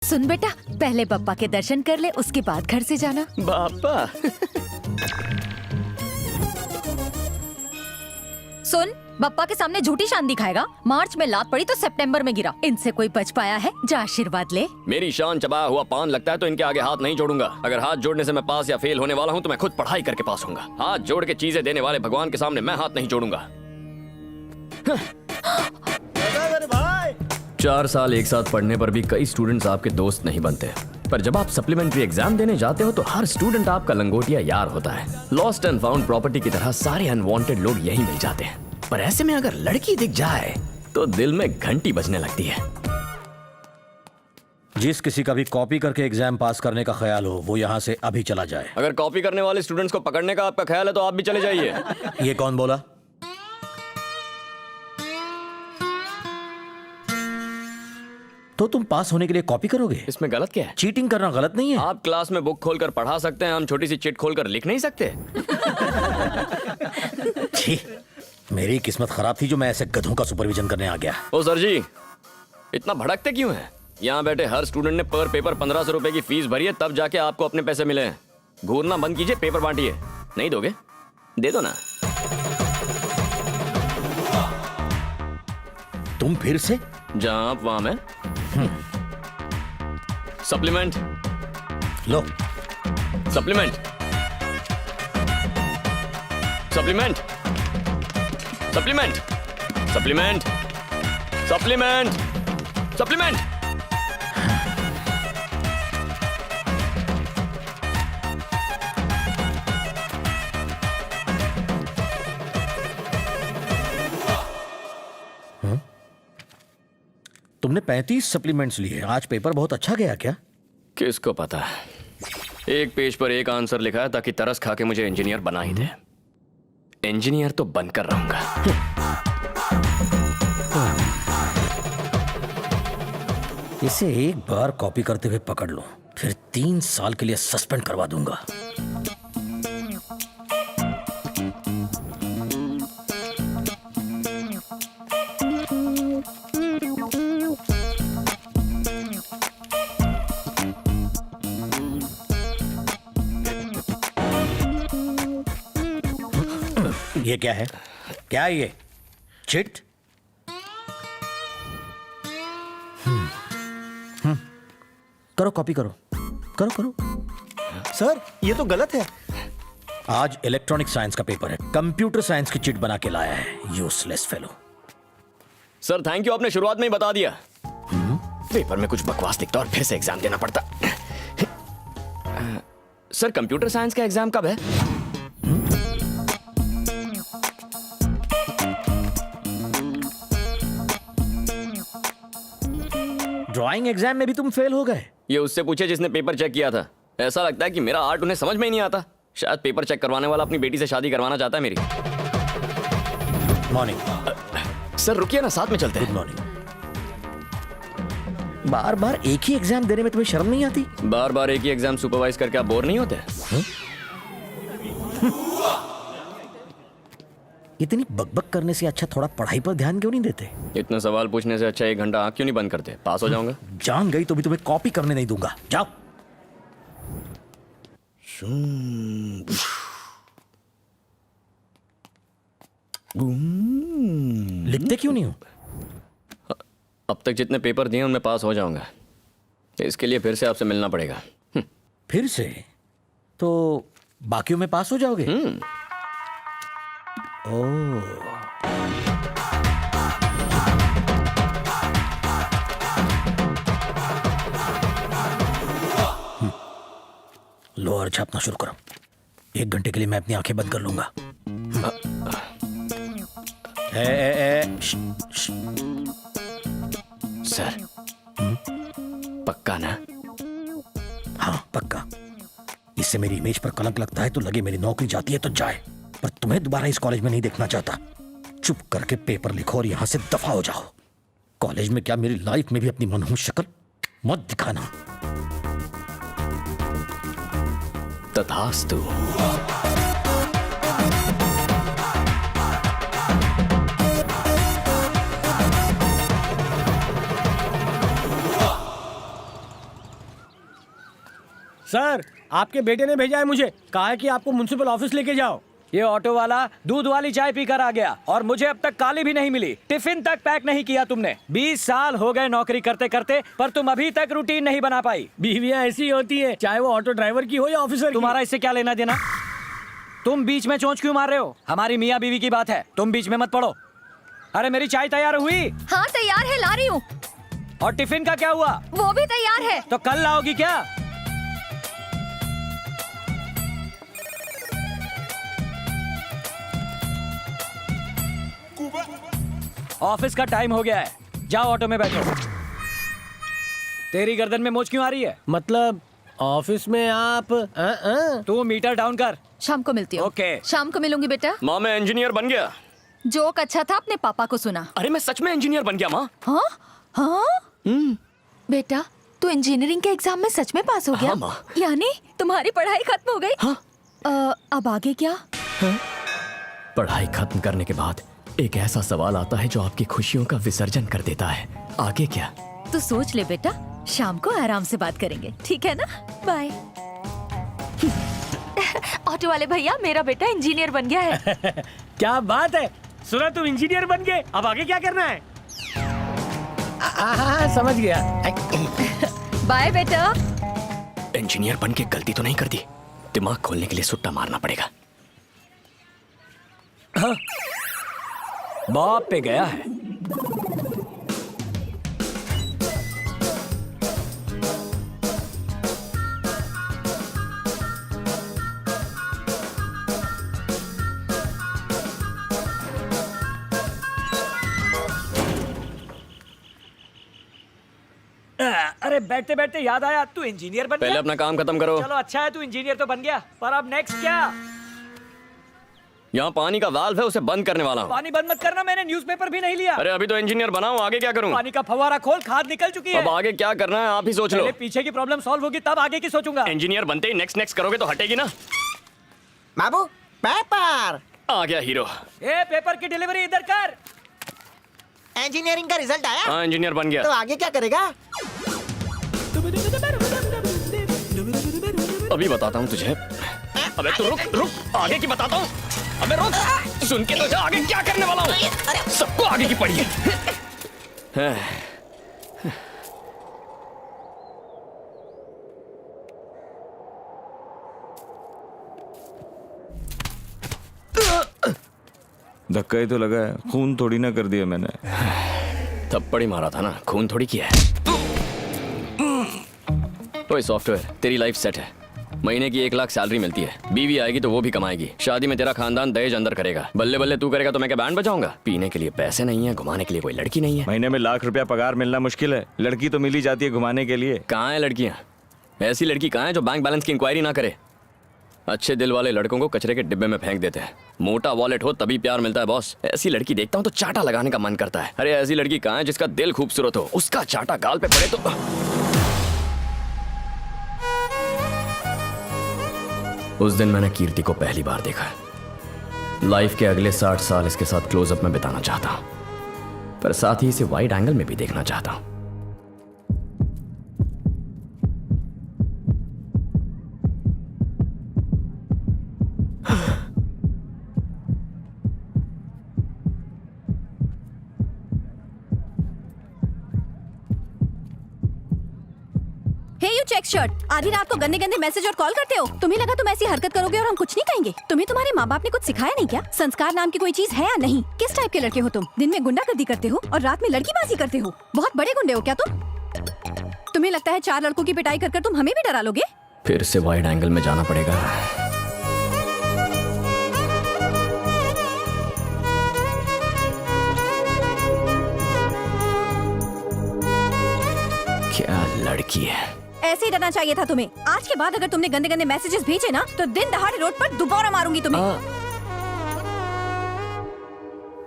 सुन बेटा, पहले पप्पा के दर्शन कर ले, उसके बाद घर से जाना। पापा सुन, पप्पा के सामने झूठी शान दिखाएगा। मार्च में लात पड़ी तो सितंबर में गिरा। इनसे कोई बच पाया है? जा आशीर्वाद ले। मेरी शान चबाया हुआ पान लगता है तो इनके आगे हाथ नहीं जोड़ूंगा। अगर हाथ जोड़ने से मैं पास या फेल होने वाला हूँ तो मैं खुद पढ़ाई करके पास होऊंगा। हाथ जोड़ के चीजें देने वाले भगवान के सामने मैं हाथ नहीं जोड़ूंगा। 4 साल एक साथ पढ़ने पर भी कई स्टूडेंट्स आपके दोस्त नहीं बनते, पर जब आप सप्लीमेंट्री एग्जाम देने जाते हो तो हर स्टूडेंट आपका लंगोटिया यार होता है। लॉस्ट एंड फाउंड प्रॉपर्टी की तरह सारे अनवांटेड लोग यही मिल जाते हैं, पर ऐसे में अगर लड़की दिख जाए तो दिल में घंटी बजने लगती है। जिस किसी का भी कॉपी करके एग्जाम पास करने का ख्याल हो वो यहाँ से अभी चला जाए। अगर कॉपी करने वाले स्टूडेंट्स को पकड़ने का आपका ख्याल है तो आप भी चले जाइए। ये कौन बोला? तो तुम पास होने के लिए कॉपी करोगे? इसमें गलत क्या है? चीटिंग करना गलत नहीं है। आप क्लास में बुक खोलकर पढ़ा सकते हैं, हम छोटी सी चिट खोलकर लिख नहीं सकते। छी, मेरी किस्मत खराब थी जो मैं ऐसे गधों का सुपरविजन करने आ गया। ओ सर जी, इतना भड़कते क्यों हैं? यहाँ बैठे हर स्टूडेंट ने पर पेपर 1500 रुपए की फीस भरी है, तब जाके आपको अपने पैसे मिले हैं। घूरना बंद कीजिए, पेपर बांटिए। नहीं दोगे? दे दो ना। तुम फिर से? जहाँ आप वहां मैं। सप्लीमेंट लो। Supplement supplement supplement supplement supplement supplement. तुमने 35 सप्लीमेंट्स लिए। आज पेपर बहुत अच्छा गया क्या? किसको पता है, एक पेज पर एक आंसर लिखा है ताकि तरस खा के मुझे इंजीनियर बना ही दे। इंजीनियर तो बनकर रहूंगा। इसे एक बार कॉपी करते हुए पकड़ लो, फिर 3 साल के लिए सस्पेंड करवा दूंगा। ये क्या है? क्या है ये? चिट? करो, कॉपी करो, करो करो। सर ये तो गलत है। आज इलेक्ट्रॉनिक साइंस का पेपर है, कंप्यूटर साइंस की चिट बना के लाया है। Useless fellow. Sir thank you, आपने शुरुआत में ही बता दिया। पेपर में कुछ बकवास दिखता और फिर से एग्जाम देना पड़ता। सर कंप्यूटर साइंस का एग्जाम कब है? ड्राइंग एग्जाम में भी तुम फेल हो गए? ये उससे पूछे जिसने पेपर चेक किया था। ऐसा लगता है कि मेरा आर्ट उन्हें समझ में ही नहीं आता। शायद पेपर चेक करवाने वाला अपनी बेटी से शादी करवाना चाहता है मेरी। मॉर्निंग। सर रुकिए ना, साथ में चलते गुड हैं। मॉर्निंग। बार बार एक ही एग्जाम देने में तुम्हें शर्म नहीं आती? बार बार एक ही एग्जाम सुपरवाइज करके आप बोर नहीं होते? इतनी बकबक करने से अच्छा थोड़ा पढ़ाई पर ध्यान क्यों नहीं देते? इतने सवाल पूछने से अच्छा 1 घंटा आंख क्यों नहीं बंद करते? पास हो जाऊंगा। जान गई तो भी तुम्हें कॉपी करने नहीं दूंगा। जाओ। लिखते क्यों नहीं हो? अब तक जितने पेपर दिए उनमें पास हो जाऊंगा। इसके लिए फिर से आपसे मिलना पड़ेगा। फिर से? तो बाकियों में पास हो जाओगे? ओह। लो और छापना शुरू करो। 1 घंटे के लिए मैं अपनी आंखें बंद कर लूंगा। सर पक्का ना? हाँ पक्का। इससे मेरी इमेज पर कलंक लगता है तो लगे मेरी नौकरी जाती है तो जाए, पर तुम्हें दोबारा इस कॉलेज में नहीं देखना चाहता। चुप करके पेपर लिखो और यहां से दफा हो जाओ। कॉलेज में क्या मेरी लाइफ में भी अपनी मनहूस शक्ल मत दिखाना। तथास्तु। सर, आपके बेटे ने भेजा है मुझे, कहा है कि आपको म्युनिसिपल ऑफिस लेके जाओ। ये ऑटो वाला दूध वाली चाय पीकर आ गया और मुझे अब तक काली भी नहीं मिली। टिफिन तक पैक नहीं किया तुमने। 20 साल हो गए नौकरी करते करते, पर तुम अभी तक रूटीन नहीं बना पाई। बीवियां ऐसी होती है, चाहे वो ऑटो ड्राइवर की हो या ऑफिसर। तुम्हारा इससे क्या लेना देना? तुम बीच में चोंच क्यों मार रहे हो? हमारी मियाँ बीवी की बात है, तुम बीच में मत पड़ो। अरे मेरी चाय तैयार हुई? हाँ तैयार है, ला रही हूँ। और टिफिन का क्या हुआ? वो भी तैयार है। तो कल लाओगी क्या? ऑफिस का टाइम हो गया है, जाओ ऑटो में बैठो। तेरी गर्दन में मोच क्यों आ रही है? मतलब ऑफिस में आप तू मीटर डाउन कर। शाम को मिलती हूँ। ओके। शाम को मिलूंगी बेटा। माँ मैं इंजीनियर बन गया। जोक अच्छा था, अपने पापा को सुना। अरे मैं सच में इंजीनियर बन गया माँ। हाँ हाँ बेटा, तू इंजीनियरिंग के एग्जाम में सच में पास हो गया? हाँ, माँ। यानी तुम्हारी पढ़ाई खत्म हो गई? हाँ। अब आगे क्या? पढ़ाई खत्म करने के बाद एक ऐसा सवाल आता है जो आपकी खुशियों का विसर्जन कर देता है। आगे क्या? तू सोच ले बेटा, शाम को आराम से बात करेंगे, ठीक है ना? बाय। ऑटो वाले भैया, मेरा बेटा इंजीनियर बन गया है। क्या बात है, सुना तुम इंजीनियर बन गए, अब आगे क्या करना है? समझ गया। बाय बेटा। इंजीनियर बन के गलती तो नहीं कर दी? दिमाग खोलने के लिए सुट्टा मारना पड़ेगा। बाप पे गया है। अरे बैठते बैठते याद आया, तू इंजीनियर बन पहले गया? अपना काम खत्म करो। चलो अच्छा है, तू इंजीनियर तो बन गया, पर अब नेक्स्ट क्या? यहाँ पानी का वाल्व है, उसे बंद करने वाला हूँ। पानी बंद मत करना, मैंने न्यूज़पेपर भी नहीं लिया। अरे अभी तो इंजीनियर बना हूँ, आगे क्या करूँ? पानी का फव्वारा खोल, खाद निकल चुकी है। अब आगे क्या करना है आप ही सोच लो। पहले पीछे की प्रॉब्लम सॉल्व होगी तब आगे की सोचूंगा। इंजीनियर बनते ही नेक्स्ट नेक्स्ट करोगे तो हटेगी ना। बाबू पेपर। आ गया हीरो। ए पेपर की डिलीवरी इधर कर। इंजीनियरिंग का रिजल्ट आया? हाँ इंजीनियर बन गया। तो आगे क्या करेगा? अभी बताता हूँ तुझे। अबे तू रुक रुक, आगे की बताता हूँ। अबे रुक, सुन के तो जा, आगे क्या करने वाला हूँ। सबको आगे की पड़ी है। धक्का ही तो लगा है, खून थोड़ी ना कर दिया मैंने। थप्पड़ ही मारा था ना, खून थोड़ी किया है। ओए सॉफ्टवेयर, तेरी लाइफ सेट है। महीने की 1 लाख सैलरी मिलती है, बीवी आएगी तो वो भी कमाएगी, शादी में तेरा खानदान दहेज अंदर करेगा। बल्ले बल्ले तू करेगा तो मैं क्या बैंड बजाऊंगा? पीने के लिए पैसे नहीं है, घुमाने के लिए कोई लड़की नहीं है। महीने में लाख रुपया पगार मिलना मुश्किल है, लड़की तो मिल ही जाती है घुमाने के लिए। कहाँ है लड़कियाँ? ऐसी लड़की कहाँ है जो बैंक बैलेंस की इंक्वायरी ना करे? अच्छे दिल वाले लड़कों को कचरे के डिब्बे में फेंक देते हैं। मोटा वॉलेट हो तभी प्यार मिलता है बॉस। ऐसी लड़की देखता हूँ तो चाटा लगाने का मन करता है। अरे ऐसी लड़की कहाँ है जिसका दिल खूबसूरत हो, उसका चाटा गाल पे पड़े तो। उस दिन मैंने कीर्ति को पहली बार देखा। लाइफ के अगले 60 साल इसके साथ क्लोजअप में बिताना चाहता हूं, पर साथ ही इसे वाइड एंगल में भी देखना चाहता हूं। हे यू चेक शर्ट, आधी रात को गंदे गंदे मैसेज और कॉल करते हो। तुम्हें लगा तुम ऐसी हरकत करोगे और हम कुछ नहीं कहेंगे? तुम्हें तुम्हारे माँ बाप ने कुछ सिखाया नहीं क्या? संस्कार नाम की कोई चीज है या नहीं? किस टाइप के लड़के हो तुम? दिन में गुंडागर्दी करते हो और रात में लड़कीबाजी करते हो। बहुत बड़े गुंडे हो क्या तुम? तुम्हें लगता है 4 लड़कों की पिटाई कर तुम हमें भी डरा लोगे? फिर से वाइड एंगल में जाना पड़ेगा। क्या लड़की है। ऐसे ही डरना चाहिए था तुम्हें। आज के बाद अगर तुमने गंदे गंदे मैसेजेस भेजे ना तो दिन दहाड़े रोड पर दोबारा मारूंगी तुम्हें।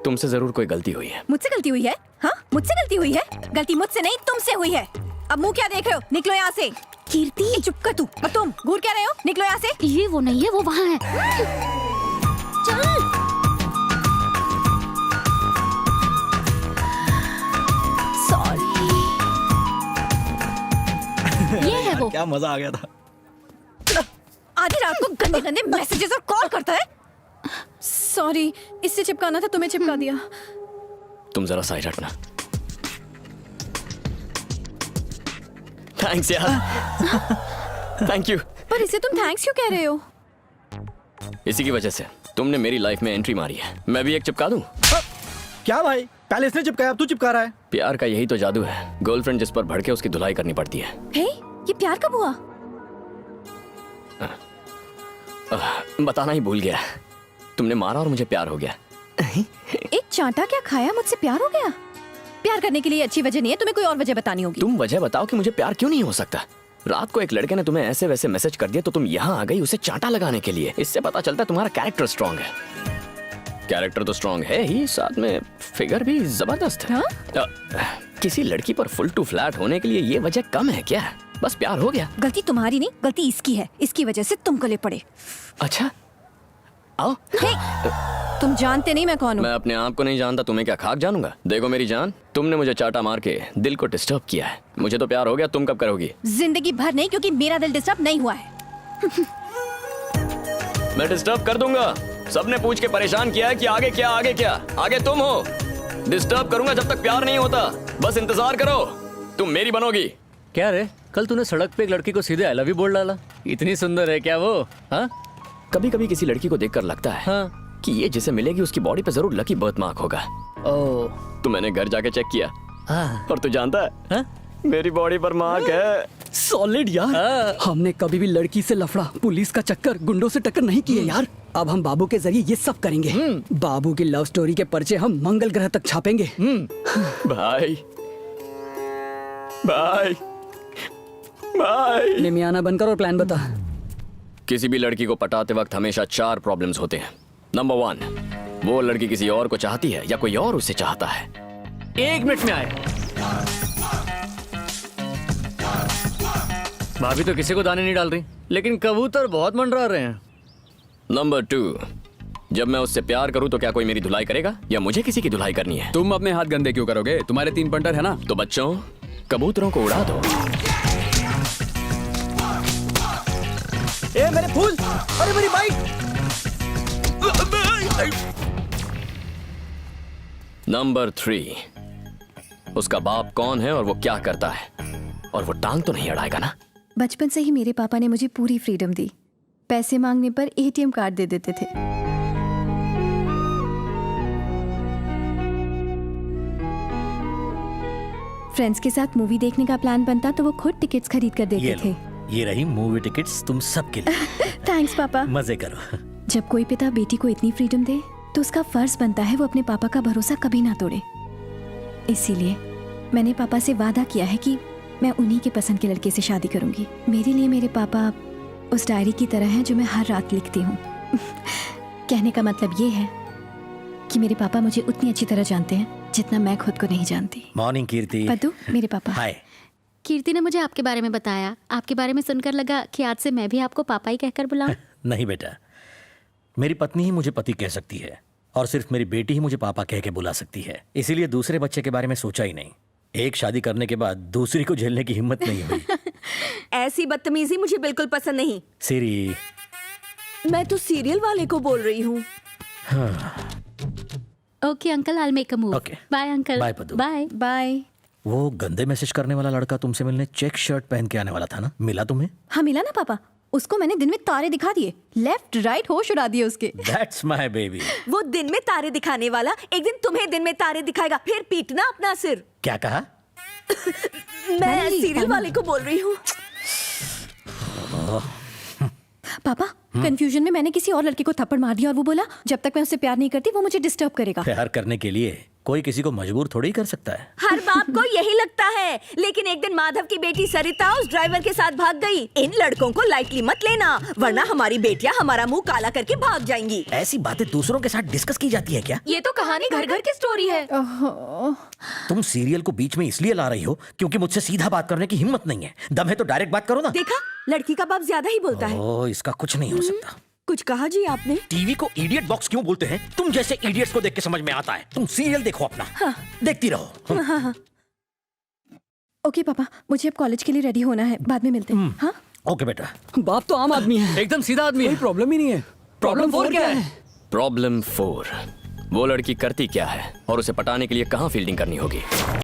तुमसे जरूर कोई गलती हुई है। मुझसे गलती हुई है? हाँ मुझसे गलती हुई है। गलती मुझसे नहीं तुमसे हुई है। अब मुंह क्या देख रहे हो? निकलो यहाँ से। कीर्ति चुप कर तू। और तुम घूर क्या रहे हो? निकलो यहाँ से। ये वो नहीं है, वो वहाँ है। चल। सॉरी। ये है वो। क्या मजा आ गया था। आधी रात को गंदे गंदे मैसेजेस और कॉल करता है। सॉरी, इससे चिपकाना था, तुम्हें चिपका दिया। तुम जरा साइड हटना। थैंक्स यार। Thank you. पर इसे तुम थैंक्स क्यों कह रहे हो? इसी की वजह से तुमने मेरी लाइफ में एंट्री मारी है। मैं भी एक चिपका दूं? क्या भाई, पहले इसने चिपकाया, अब तू चिपका रहा है। प्यार का यही तो जादू है। गर्लफ्रेंड जिस पर भड़के उसकी धुलाई करनी पड़ती है। हे, ये प्यार कब हुआ? बताना ही भूल गया। तुमने मारा और मुझे प्यार हो गया। एक चांटा क्या खाया, मुझसे प्यार हो गया? प्यार करने के लिए अच्छी वजह नहीं है, तुम्हें कोई और वजह बतानी होगी। तुम वजह बताओ कि मुझे प्यार क्यों नहीं हो सकता। रात को एक लड़के ने तुम्हें ऐसे वैसे मैसेज कर दिया तो तुम यहाँ आ गई उसे चांटा लगाने के लिए। इससे पता चलता है तुम्हारा कैरेक्टर स्ट्रांग है। कैरेक्टर तो स्ट्रांग है ही, साथ में फिगर भी जबरदस्त है। किसी लड़की पर फुल टू फ्लैट होने के लिए ये वजह कम है क्या? बस प्यार हो गया। गलती तुम्हारी नहीं, गलती इसकी है। इसकी वजह से तुम गले पड़े। अच्छा, आओ। तुम जानते नहीं मैं कौन हूँ। मैं अपने आप को नहीं जानता, तुम्हें क्या खाक जानूंगा। देखो मेरी जान, तुमने मुझे चाटा मार के दिल को डिस्टर्ब किया है। मुझे तो प्यार हो गया, तुम कब करोगी? जिंदगी भर नहीं, क्योंकि मेरा दिल डिस्टर्ब नहीं हुआ है। मैं डिस्टर्ब कर दूंगा। सबने पूछ के परेशान किया है कि आगे क्या, आगे क्या। आगे तुम हो। डिस्टर्ब करूंगा जब तक प्यार नहीं होता। बस इंतजार करो, तुम मेरी बनोगी। क्या रे, कल तूने सड़क पे एक लड़की को सीधे आई लव यू बोल डाला। इतनी सुंदर है क्या वो? हाँ, कभी कभी किसी लड़की को देखकर लगता है हाँ। कि ये जिसे मिलेगी उसकी बॉडी पे जरूर लकी बर्थ मार्क होगा। ओ, तो मैंने घर जाके चेक किया। हाँ। और तू जानता है, हाँ? मेरी बॉडी पर मार्क है। सॉलिड यार। हमने कभी भी लड़की से लफड़ा, पुलिस का चक्कर, गुंडों से टक्कर नहीं किए यार। अब हम बाबू के जरिए ये सब करेंगे। बाबू की लव स्टोरी के पर्चे हम मंगल ग्रह तक छापेंगे। भाई भाई भाई, निमियाना बनकर और प्लान बता। किसी भी लड़की को पटाते वक्त हमेशा 4 प्रॉब्लम्स होते हैं। नंबर 1, वो लड़की किसी और को चाहती है या कोई और उसे चाहता है। 1 मिनट में आए। भाभी तो किसी को दाने नहीं डाल रही, लेकिन कबूतर बहुत मंडरा रहे हैं। नंबर 2, जब मैं उससे प्यार करूं तो क्या कोई मेरी धुलाई करेगा या मुझे किसी की धुलाई करनी है? तुम अपने हाथ गंदे क्यों करोगे? तुम्हारे 3 पंटर है ना। तो बच्चों, कबूतरों को उड़ा दो। ए मेरे फूल, अरे मेरी बाइक। नंबर 3, उसका बाप कौन है और वो क्या करता है, और वो टांग तो नहीं अड़ाएगा ना? बचपन से ही मेरे पापा ने मुझे पूरी फ्रीडम दी। पैसे मांगने पर एटीएम कार्ड दे देते थे। फ्रेंड्स के साथ मूवी देखने का प्लान बनता तो वो खुद टिकट्स खरीद कर देते थे। ये रही मूवी टिकट्स तुम सबके लिए। थैंक्स पापा। मजे करो। जब कोई पिता बेटी को इतनी फ्रीडम दे तो उसका फर्ज बनता है वो अपने पापा का भरोसा कभी ना तोड़े। इसीलिए मैंने पापा से वादा किया है कि मैं उन्हीं के पसंद के लड़के से शादी करूंगी। मेरे लिए मेरे पापा उस डायरी की तरह हैं जो मैं हर रात लिखती हूँ। कहने का मतलब ये है कि मेरे पापा मुझे उतनी अच्छी तरह जानते हैं जितना मैं खुद को नहीं जानती। मॉर्निंग कीर्ति। पद्दू, मेरे पापा। हाय। कीर्ति ने मुझे आपके बारे में बताया। आपके बारे में सुनकर लगा कि आज से मैं भी आपको पापा ही कहकर बुलाऊं। नहीं बेटा, मेरी पत्नी ही मुझे पति कह सकती है और सिर्फ मेरी बेटी ही मुझे पापा कह के बुला सकती है। इसीलिए दूसरे बच्चे के बारे में सोचा ही नहीं। एक शादी करने के बाद दूसरी को झेलने की हिम्मत नहीं हुई। ऐसी बदतमीजी मुझे बिल्कुल पसंद नहीं। सीरी, मैं तो सीरियल वाले को बोल रही हूँ। Okay uncle, I will make a move. Okay. Bye uncle. Bye, Paddu. Bye bye. वो गंदे मैसेज करने वाला लड़का तुमसे मिलने चेक शर्ट पहन के आने वाला था ना, मिला तुम्हें? हाँ मिला ना पापा। उसको मैंने दिन में तारे दिखा दिए, लेफ्ट राइट होश उड़ा दिए उसके। That's my baby। वो दिन में तारे दिखाने वाला एक दिन तुम्हें दिन में तारे दिखाएगा, फिर पीटना अपना सिर। क्या कहा? मैं सीरियल वाले को बोल रही हूँ। पापा, कंफ्यूजन में मैंने किसी और लड़के को थप्पड़ मार दिया और वो बोला जब तक मैं उससे प्यार नहीं करती वो मुझे डिस्टर्ब करेगा। प्यार करने के लिए कोई किसी को मजबूर थोड़ी कर सकता है। हर बाप को यही लगता है, लेकिन एक दिन माधव की बेटी सरिता उस ड्राइवर के साथ भाग गई। इन लड़कों को लाइटली मत लेना, वरना हमारी बेटियां हमारा मुंह काला करके भाग जाएंगी। ऐसी बातें दूसरों के साथ डिस्कस की जाती है क्या? ये तो कहानी घर घर की स्टोरी है। तुम सीरियल को बीच में इसलिए ला रही हो क्योंकि मुझसे सीधा बात करने की हिम्मत नहीं है। दम है तो डायरेक्ट बात करो ना। देखा, लड़की का बाप ज्यादा ही बोलता है। ओह, इसका कुछ नहीं हो सकता। कुछ कहा जी आपने? टीवी को इडियट बॉक्स क्यों बोलते हैं? तुम जैसे इडियट्स को देख के समझ में आता है। तुम सीरियल देखो अपना। हाँ। देखती रहो। ओके पापा, मुझे अब कॉलेज के लिए रेडी होना है, बाद में मिलते हैं। हाँ ओके बेटा। बाप तो आम आदमी है, एकदम सीधा आदमी कोई है। प्रॉब्लम ही नहीं है। प्रॉब्लम 4 क्या है? प्रॉब्लम 4, वो लड़की करती क्या है और उसे पटाने के लिए कहाँ फील्डिंग करनी होगी।